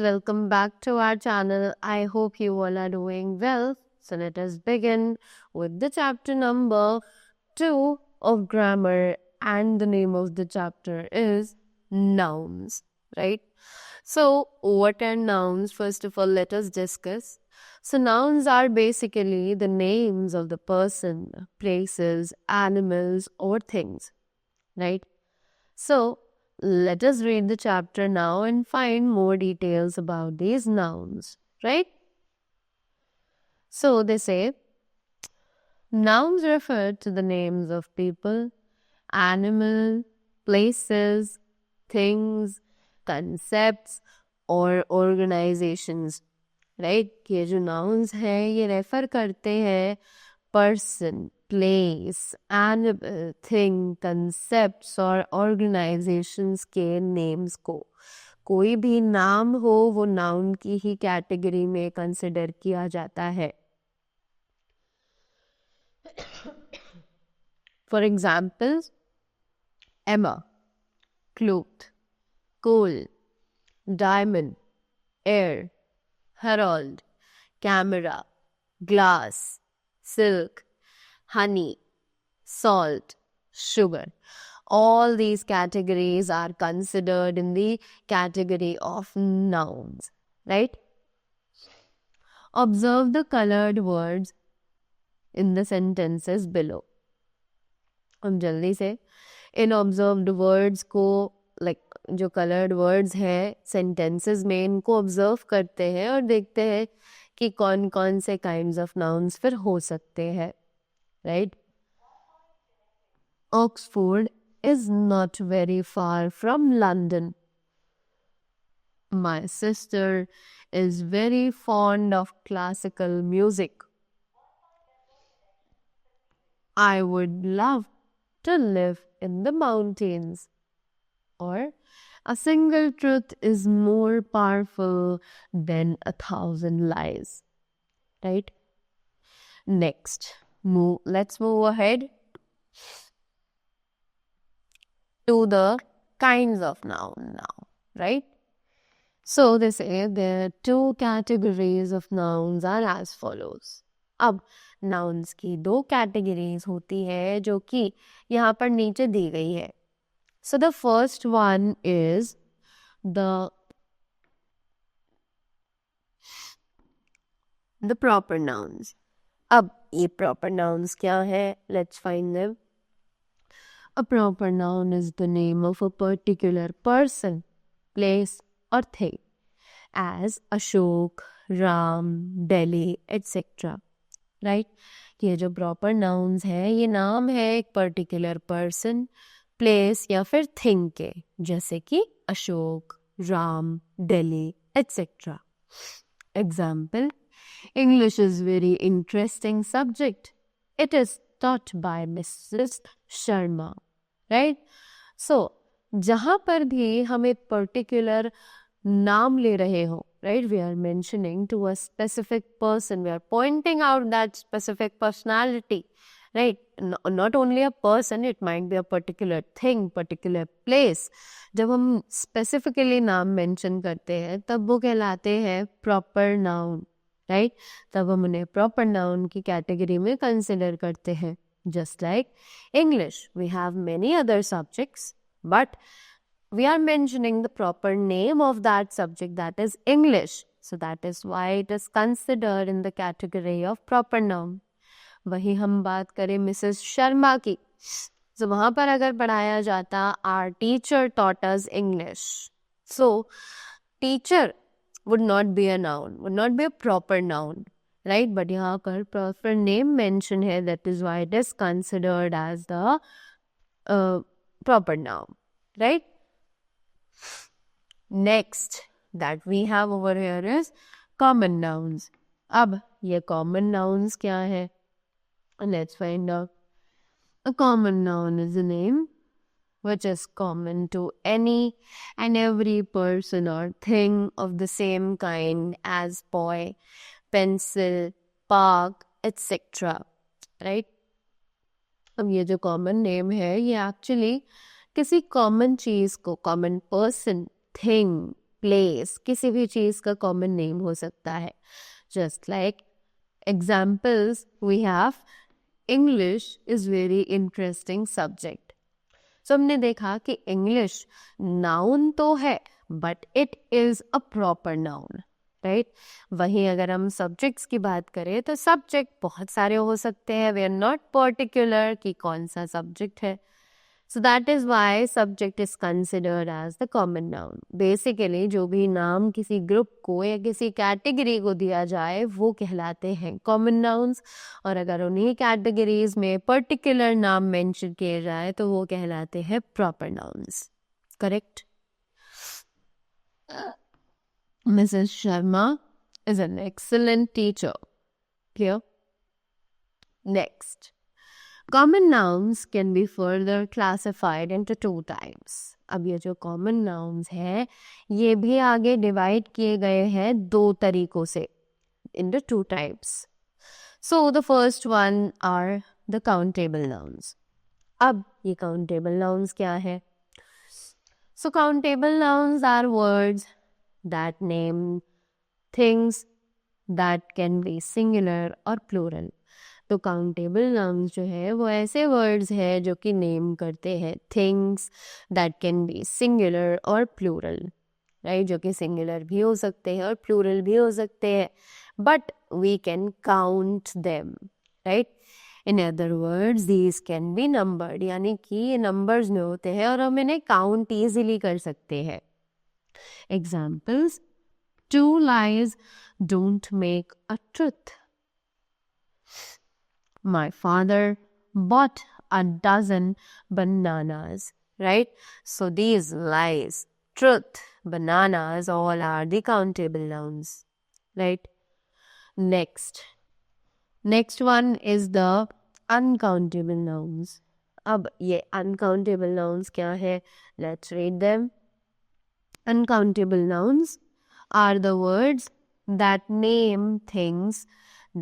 welcome back to our channel. I hope you all are doing well. So let us begin with the chapter number 2 of grammar, and the name of the chapter is nouns, right? So what are nouns? First of all, let us discuss. So nouns are basically the names of the person, places, animals or things, right? So let us read the chapter now and find more details about these nouns, right? So they say, nouns refer to the names of people, animal, places, things, concepts और organizations, right? ये जो nouns हैं ये refer करते हैं person, place, animal, thing, concepts और organizations के names को. कोई भी नाम हो वो noun की ही कैटेगरी में कंसिडर किया जाता है. For example, Emma, cloth, coal, diamond, air, Harold, camera, glass, silk, honey, salt, sugar. All these categories are considered in the category of nouns, right? Observe the colored words in the sentences below. हम जल्दी से इन observed words को जो coloured words हैं sentences में इनको observe करते हैं और देखते हैं कि कौन कौन से काइंड्स ऑफ नाउन्स फिर हो सकते हैं, right? Oxford is not very far from London. My sister is very fond of classical music. I would love to live in the mountains. Or, a single truth is more powerful than 1,000 lies. Right? Next, let's move ahead to the kinds of noun now, right? So they say there are two categories of nouns are as follows. अब nouns की दो categories होती है जो कि यहाँ पर नीचे दी गई है. So the first one is the proper nouns. अब ये proper nouns क्या है? Let's find them. A proper noun is the name of a particular person, place or thing, as Ashok, Ram, Delhi, etc. Right? ये जो proper nouns है ये नाम है एक particular person, place या फिर thing के, जैसे कि Ashok, Ram, Delhi, etc. Example, English is very interesting subject. It is taught by Mrs. Sharma. Right? So, जहाँ पर भी हम एक particular नाम ले रहे हो, right? We are mentioning to a specific person. We are pointing out that specific personality. Right? Not only a person, it might be a particular thing, particular place. जब हम specifically नाम mention करते हैं तब वो कहलाते हैं proper noun, right? तब हम उन्हें proper noun की category में consider करते हैं. Just like English, we have many other subjects, but we are mentioning the proper name of that subject, that is English. So that is why it is considered in the category of proper noun. वही हम बात करें Mrs Sharma की, तो वहाँ पर अगर पढ़ाया जाता our teacher taught us English. So teacher would not be a noun, would not be a proper noun, right? But यहाँ पर proper name mention है, that is why it is considered as the proper noun, right? Next that we have over here is common nouns. अब ये common nouns क्या है? Let's find out. A common noun is a name which is common to any and every person or thing of the same kind as boy, pencil, park, etc. Right? अब ये जो common name है ये actually किसी common चीज़ को, common person, thing, place, किसी भी चीज़ का कॉमन नेम हो सकता है. Just like examples we have English is very interesting subject. So हमने देखा कि इंग्लिश नाउन तो है but it is a proper noun, right. वहीं अगर हम सब्जेक्ट्स की बात करें तो सब्जेक्ट बहुत सारे हो सकते हैं. वी आर नॉट पर्टिकुलर कि कौन सा सब्जेक्ट है. So that is why subject is considered as the common noun. Basically जो भी नाम किसी ग्रुप को या किसी कैटेगरी को दिया जाए वो कहलाते हैं कॉमन नाउन्स. और अगर उन्हीं कैटेगरीज में पर्टिकुलर नाम मेंशन किए जाए तो वो कहलाते हैं proper nouns. Correct. Mrs. Sharma is an excellent teacher. Clear? Next. Common nouns can be further classified into two types. अब ये जो common nouns हैं ये भी आगे डिवाइड किए गए हैं दो तरीकों से, into two types. So the first one are the countable nouns. अब ये countable nouns क्या है? So countable nouns are words that name things that can be singular or plural. तो काउंटेबल नाउन्स जो है वो ऐसे वर्ड्स हैं जो कि नेम करते हैं things that can be singular और प्लूरल, राइट. जो कि सिंगुलर भी हो सकते हैं और प्लूरल भी हो सकते हैं, but we can count them, right. In other words these can be numbered, यानी कि ये नंबर्स में होते हैं और हम इन्हें काउंट ईजिली कर सकते हैं. Examples: 2 lies don't make a truth. My father bought a dozen bananas, right? So these lies, truth, bananas, all are the countable nouns, right? Next one is the uncountable nouns. अब ये uncountable nouns क्या है? Let's read them. Uncountable nouns are the words that name things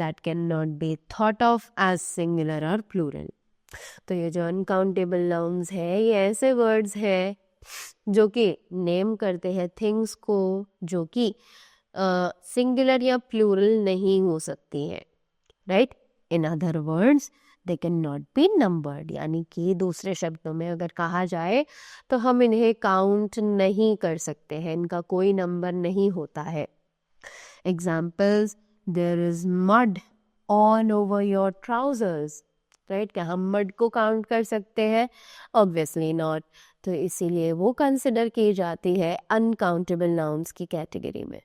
that cannot be thought of as singular or plural. तो ये जो uncountable nouns है ये ऐसे words है जो कि नेम करते हैं थिंग्स को जो कि सिंगुलर या प्लूरल नहीं हो सकती हैं, right. In other words they can not be numbered, यानी कि दूसरे शब्दों में अगर कहा जाए तो हम इन्हें काउंट नहीं कर सकते हैं, इनका कोई नंबर नहीं होता है. Examples: there is mud all over your trousers, right. क्या हम मड को काउंट कर सकते हैं? Obviously not. तो इसीलिए वो कंसिडर की जाती है अनकाउंटेबल नाउन्स की कैटेगरी में.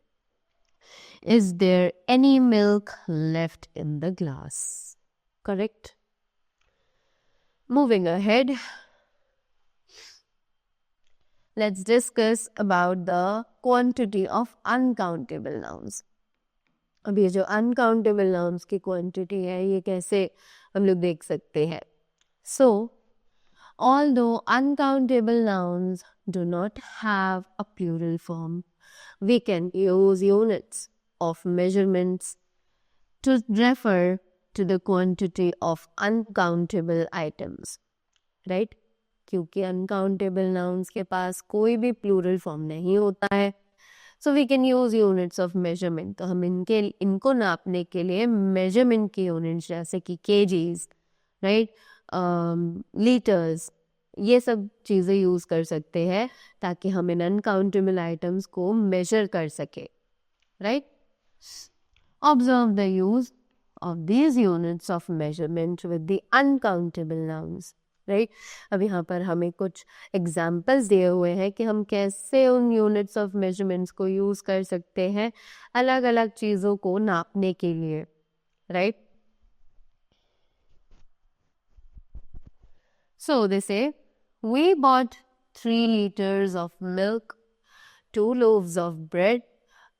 Is there any milk left in the glass? Correct. Moving ahead, let's discuss about the quantity of uncountable nouns. अब ये जो uncountable nouns की quantity है ये कैसे हम लोग देख सकते हैं? So, although uncountable nouns do not have a plural form, we can use units of measurements to refer to the quantity of uncountable items, right? क्योंकि uncountable nouns के पास कोई भी plural form नहीं होता है, so we can use units of measurement. तो हम इनको नापने के लिए measurement की units जैसे कि kgs, right, liters, ये सब चीज़ें यूज़ कर सकते हैं ताकि हम इन uncountable items को measure कर सके, right? Observe the use of these units of measurement with the uncountable nouns, right? अब यहाँ पर हमें कुछ examples दिए हुए हैं कि हम कैसे उन units of measurements को use कर सकते हैं अलग अलग चीज़ों को नापने के लिए, right? So they say, we bought 3 liters of milk, 2 loaves of bread,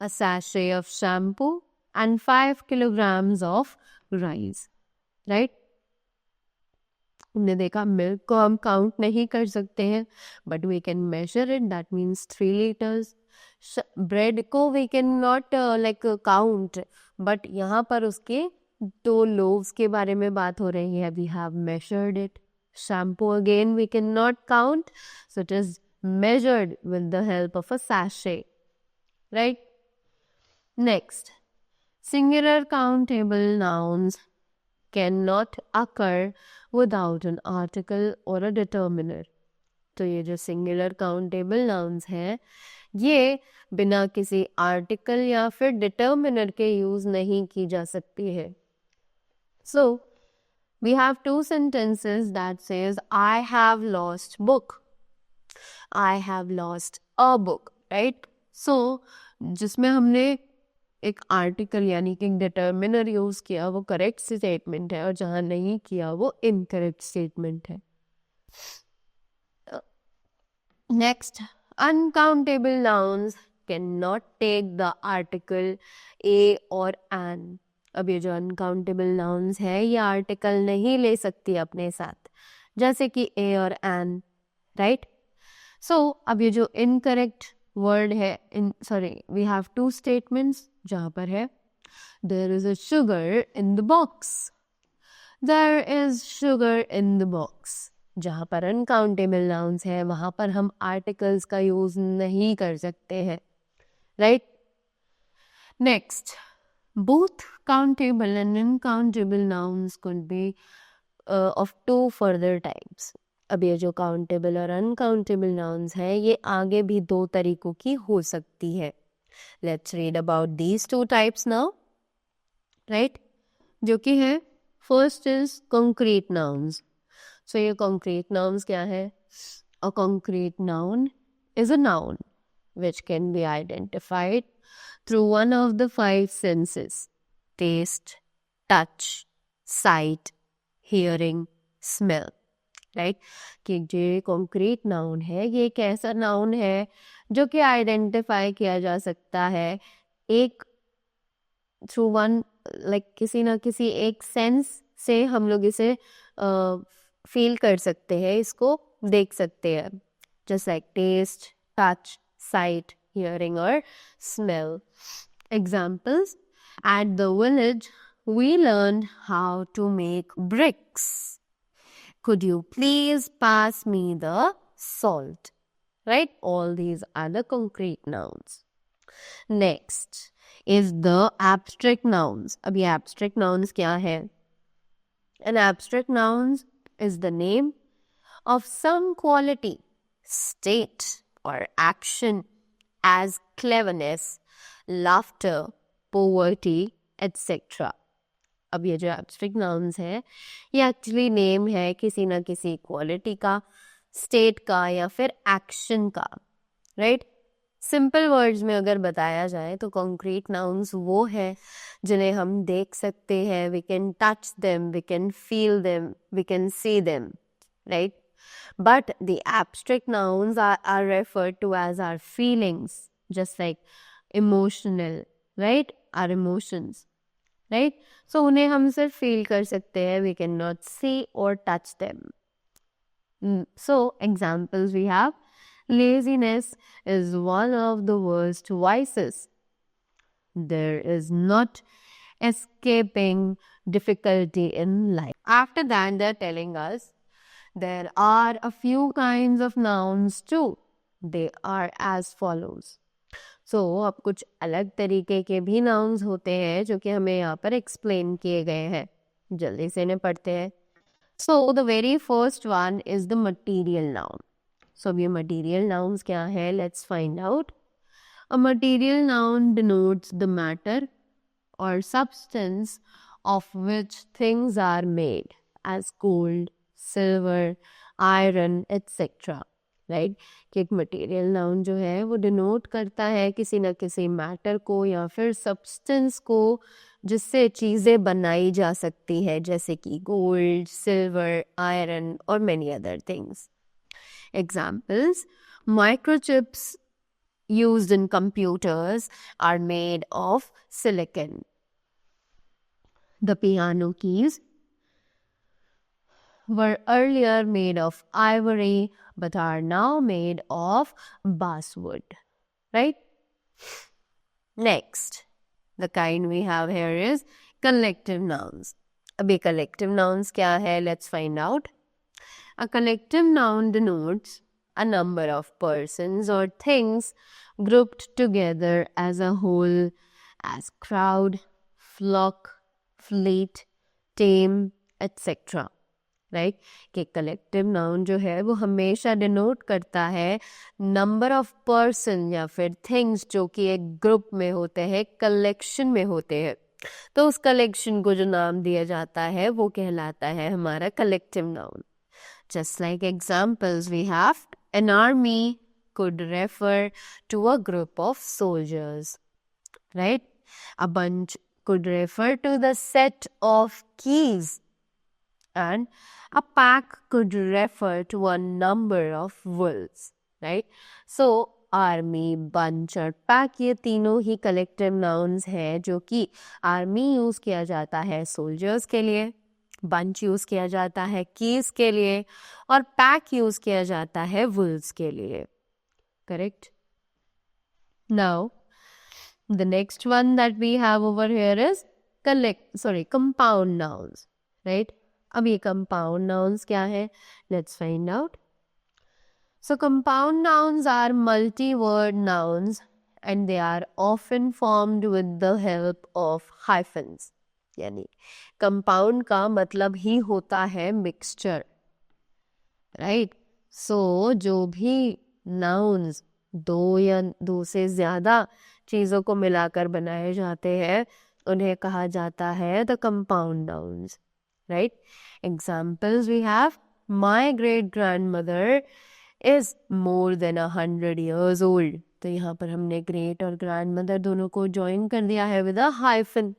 a sachet of shampoo and 5 kilograms of rice, right? हमने देखा मिल्क को हम काउंट नहीं कर सकते हैं but we can measure it, that means 3 liters. Bread को we can not like count, but यहाँ पर उसके 2 लोव्स के बारे में बात हो रही है. We have measured it. Shampoo again we can not count, so it is measured with the help of a sachet, right? Next, singular countable nouns cannot occur without an article or a determiner. तो ये जो singular countable nouns हैं ये बिना किसी article या फिर determiner के यूज नहीं की जा सकती है. So we have two sentences that says I have lost book. I have lost a book, right? So जिसमें हमने एक आर्टिकल यानी कि डिटर्मिनर यूज किया वो करेक्ट स्टेटमेंट है और जहां नहीं किया वो इनकरेक्ट स्टेटमेंट है. Next, uncountable nouns cannot take the article a or an. अब ये जो uncountable nouns है ये आर्टिकल नहीं ले सकती अपने साथ जैसे कि a और an, right? So अब ये जो incorrect word है we have two statements जहाँ पर है there is a sugar in the box. There is sugar in the box. जहाँ पर अनकाउंटेबल नाउन्स है वहाँ पर हम आर्टिकल्स का यूज नहीं कर सकते हैं, right? Next, both countable and uncountable nouns could be of two further types. अब ये जो काउंटेबल और अनकाउंटेबल नाउन्स है ये आगे भी दो तरीकों की हो सकती है. Let's read about these two types now, right? जो कि है first is concrete nouns. So ये concrete nouns क्या है? A concrete noun is a noun which can be identified through one of the five senses: taste, touch, sight, hearing, smell. Right? कि जो concrete noun है ये एक ऐसा noun है जो कि identify किया जा सकता है एक through one किसी ना किसी एक sense से हम लोग इसे फील कर सकते हैं, इसको देख सकते हैं, just like taste, touch, sight, hearing और smell. Examples: at the village we learn how to make bricks. Could you please pass me the salt. Right? All these are the concrete nouns. Next is the abstract nouns. अब ये abstract nouns क्या है? An abstract nouns is the name of some quality, state or action as cleverness, laughter, poverty, etc. अब ये जो abstract nouns है ये actually name है किसी ना किसी quality का, state का या फिर action का, right? सिंपल वर्ड्स में अगर बताया जाए तो कॉन्क्रीट नाउन्स वो है जिन्हें हम देख सकते हैं. We can touch them, we can feel them, we can see them, right? But the abstract nouns are referred to as our feelings, just like emotional, right? Our emotions, right? So उन्हें हम सिर्फ feel कर सकते हैं. We can not see और touch them. So examples we have: laziness is one of the worst vices. There is not escaping difficulty in life. After that, they're telling us there are a few kinds of nouns too. They are as follows. So, अब कुछ अलग तरीके के भी nouns होते हैं जो कि हमें यहाँ पर explain किए गए हैं. जल्दी से इन्हें पढ़ते हैं. So, the very first one is the material noun. So, ये material nouns क्या है? Let's find out. A material noun denotes the matter or substance of which things are made, as gold, silver, iron, etc. Right? कि एक material noun जो है वो denote करता है किसी न किसी matter को या फिर substance को जिससे चीज़ें बनाई जा सकती है, जैसे कि gold, silver, iron और many other things. Examples: microchips used in computers are made of silicon. The piano keys were earlier made of ivory but are now made of basswood. Right? Next, the kind we have here is collective nouns. अब ये collective nouns क्या है? Let's find out. A collective noun denotes a number of persons or things grouped together as a whole, as crowd, flock, fleet, tame, etc. Right कि collective noun जो है वो हमेशा denote करता है नंबर ऑफ पर्सन या फिर things जो कि एक ग्रुप में होते हैं, कलेक्शन में होते हैं. तो उस कलेक्शन को जो नाम दिया जाता है वो कहलाता है हमारा collective noun. Just like examples we have an army could refer to a group of soldiers, right? A bunch could refer to the set of keys, and a pack could refer to a number of wolves, right? So army, bunch और pack ये तीनों ही collective nouns हैं जो कि army use किया जाता है soldiers के लिए, बंच यूज किया जाता है कीज के लिए और पैक यूज किया जाता है वुल्व्स के लिए. Correct? Now, the next one that we have over here is compound nouns, right? अब ये compound nouns क्या है? Let's find out. So, compound nouns are multi-word nouns and they are often formed with the help of hyphens. यानी compound का मतलब ही होता है mixture, right? So, जो भी नाउन्स दो या दो से ज़्यादा चीज़ों को मिलाकर बनाए जाते हैं उन्हें कहा जाता है the compound nouns, right? Examples we have my great grand mother is more than 100 years old. तो यहाँ पर हमने ग्रेट और ग्रैंड मदर दोनों को ज्वाइन कर दिया है विद अ हाइफन,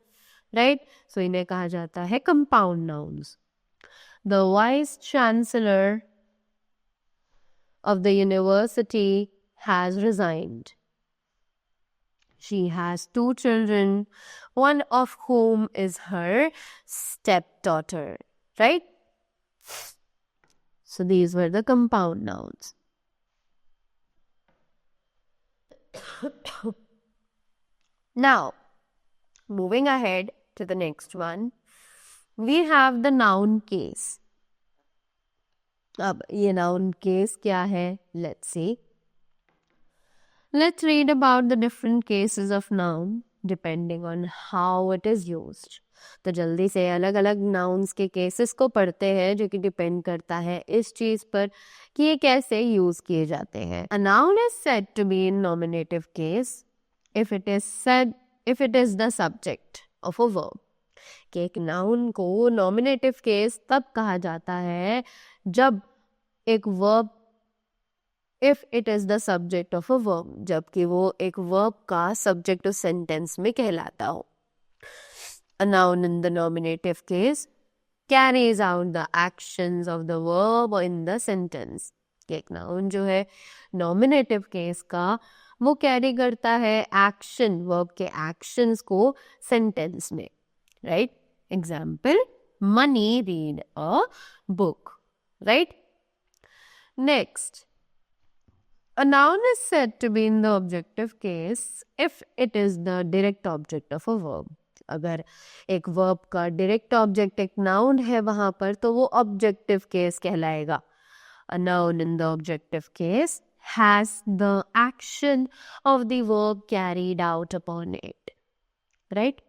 राइट? सो इन्हें कहा जाता है compound nouns. The vice chancellor of the university has resigned. She has 2 children, one of whom is her stepdaughter, right? So these were the compound nouns. Now, moving ahead to the next one, we have the noun case. अब ये noun case क्या है? Let's see. Let's read about the different cases of noun depending on how it is used. तो जल्दी से अलग अलग nouns के cases को पढ़ते हैं जो कि depend करता है इस चीज़ पर कि ये कैसे use किए जाते हैं. A noun is said to be in nominative case if it is the subject of a verb. कि एक noun को nominative case तब कहा जाता है जब एक verb if it is the subject of a verb, जबकि वो एक verb का subject of sentence में कहलाता हो. A noun in the nominative case carries out the actions of the verb in the sentence. एक noun जो है nominative case का वो carry करता है action, verb के actions को sentence में, right? Example, Mani read a book, right? Next, a noun is said to be in the objective case if it is the direct object of a verb. अगर एक verb का direct object एक noun है वहाँ पर तो वो objective case कहलाएगा. A noun in the objective case has the action of the verb carried out upon it. Right?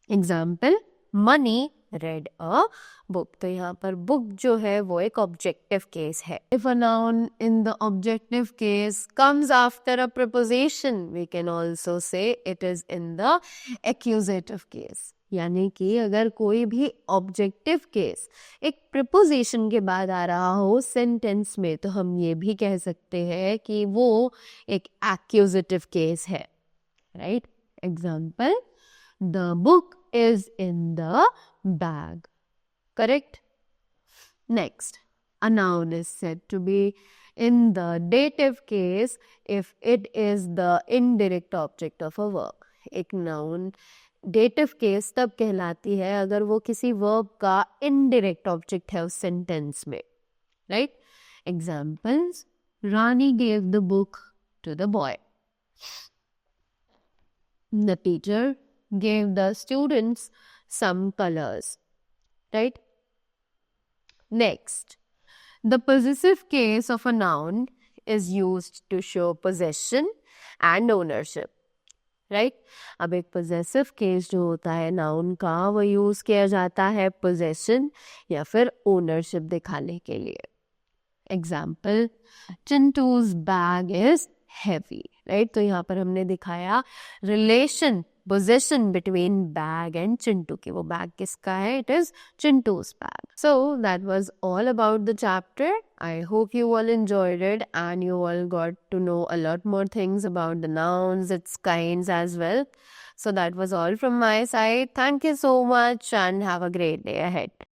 Example, Mani read a book. तो यहाँ पर book जो है वो एक objective case है. If a noun in the objective case comes after a preposition, we can also say it is in the accusative case. यानी कि अगर कोई भी ऑब्जेक्टिव केस एक प्रिपोजिशन के बाद आ रहा हो सेंटेंस में तो हम ये भी कह सकते हैं कि वो एक एक्यूजेटिव केस है, right? Example, the book is in the bag. Correct? Next, a noun is said to be in the dative case if it is the indirect object of a verb. एक noun dative case तब कहलाती है अगर वो किसी verb का indirect object है उस सेंटेंस में, right? Examples, Rani gave the book to the boy. The teacher gave the students some colours, right? Next, the possessive case of a noun is used to show possession and ownership. Right अब एक possessive case जो होता है noun का वो use किया जाता है पोजेशन या फिर ओनरशिप दिखाने के लिए. Example, Chintu's bag is heavy. Right तो यहाँ पर हमने दिखाया relation possession between bag and Chintu की. वो बैग किसका है? It is Chintu's bag. So that was all about the chapter. I hope you all enjoyed it and you all got to know a lot more things about the nouns, its kinds as well. So that was all from my side. Thank you so much and have a great day ahead.